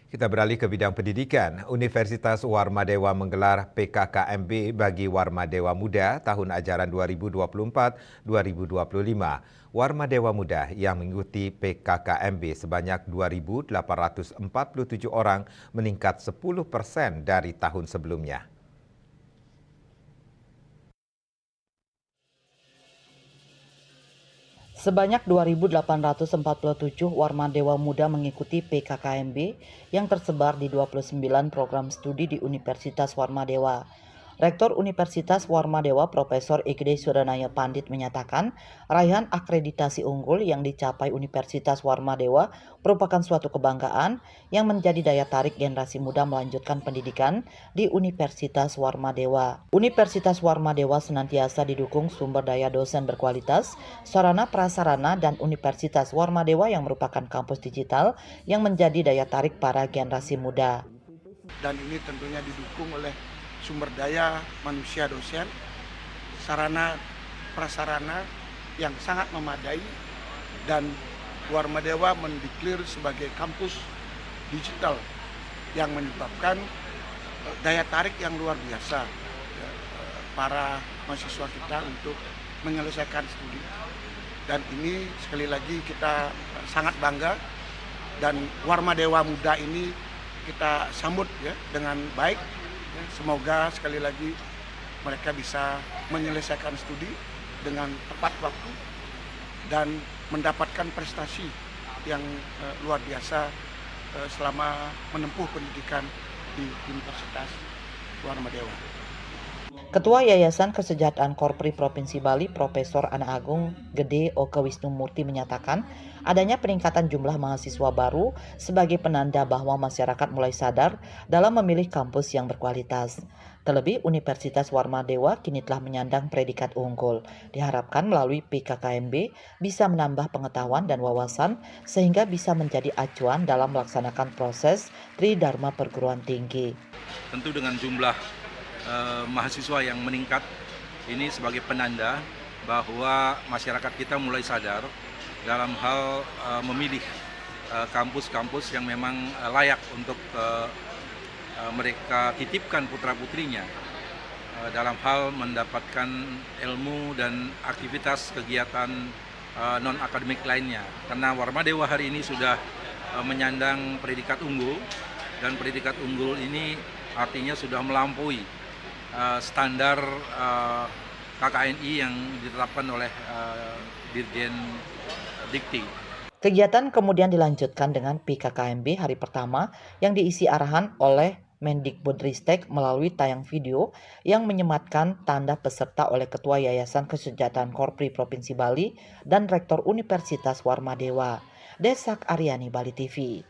Kita beralih ke bidang pendidikan. Universitas Warmadewa menggelar PKKMB bagi Warmadewa Muda tahun ajaran 2024-2025. Warmadewa Muda yang mengikuti PKKMB sebanyak 2.847 orang meningkat 10% dari tahun sebelumnya. Sebanyak 2.847 Warmadewa Muda mengikuti PKKMB yang tersebar di 29 program studi di Universitas Warmadewa. Rektor Universitas Warmadewa Profesor Igede Suranaya Pandit menyatakan raihan akreditasi unggul yang dicapai Universitas Warmadewa merupakan suatu kebanggaan yang menjadi daya tarik generasi muda melanjutkan pendidikan di Universitas Warmadewa. Universitas Warmadewa senantiasa didukung sumber daya dosen berkualitas, sarana prasarana, dan Universitas Warmadewa yang merupakan kampus digital yang menjadi daya tarik para generasi muda. Dan ini tentunya didukung oleh sumber daya manusia dosen, sarana prasarana yang sangat memadai, dan Warmadewa mendeklir sebagai kampus digital yang menyebabkan daya tarik yang luar biasa para mahasiswa kita untuk menyelesaikan studi. Dan ini sekali lagi kita sangat bangga, dan Warmadewa Muda ini kita sambut ya dengan baik. Semoga sekali lagi mereka bisa menyelesaikan studi dengan tepat waktu dan mendapatkan prestasi yang luar biasa selama menempuh pendidikan di Universitas Warmadewa. Ketua Yayasan Kesejahteraan Korpri Provinsi Bali, Profesor Ana Agung Gede Oke Wisnumurti menyatakan adanya peningkatan jumlah mahasiswa baru sebagai penanda bahwa masyarakat mulai sadar dalam memilih kampus yang berkualitas. Terlebih, Universitas Warmadewa kini telah menyandang predikat unggul. Diharapkan melalui PKKMB bisa menambah pengetahuan dan wawasan sehingga bisa menjadi acuan dalam melaksanakan proses Tridharma perguruan tinggi. Tentu dengan jumlah mahasiswa yang meningkat ini sebagai penanda bahwa masyarakat kita mulai sadar dalam hal memilih kampus-kampus yang memang layak untuk mereka titipkan putra-putrinya dalam hal mendapatkan ilmu dan aktivitas kegiatan non-akademik lainnya. Karena Warmadewa hari ini sudah menyandang predikat unggul, dan predikat unggul ini artinya sudah melampaui standar KKNI yang ditetapkan oleh Dirjen Dikti. Kegiatan kemudian dilanjutkan dengan PKKMB hari pertama yang diisi arahan oleh Mendikbudristek melalui tayang video yang menyematkan tanda peserta oleh Ketua Yayasan Kesejahteraan Korpri Provinsi Bali dan Rektor Universitas Warmadewa. Desak Aryani, Bali TV.